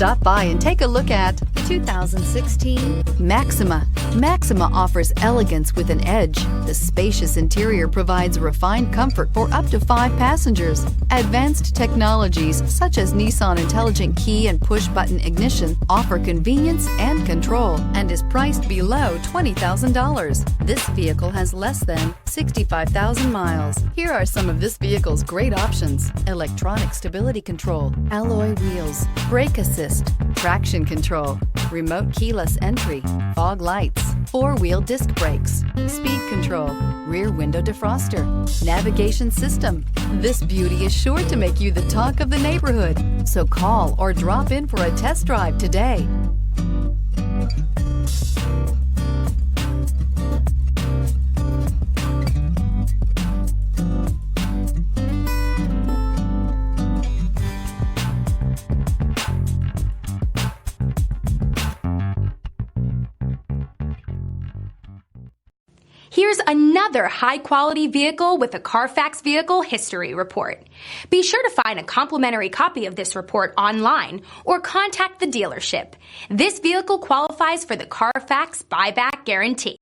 Stop by and take a look at 2016 Maxima. Maxima offers elegance with an edge. The spacious interior provides refined comfort for up to 5 passengers. Advanced technologies such as Nissan Intelligent Key and push-button ignition offer convenience and control and is priced below $20,000. This vehicle has less than 65,000 miles. Here are some of this vehicle's great options: electronic stability control, alloy wheels, brake assist, traction control, remote keyless entry, fog lights, 4-wheel disc brakes, speed control, rear window defroster, navigation system. This beauty is sure to make you the talk of the neighborhood. So call or drop in for a test drive today. Here's another high-quality vehicle with a CARFAX Vehicle History Report. Be sure to find a complimentary copy of this report online or contact the dealership. This vehicle qualifies for the CARFAX Buyback Guarantee.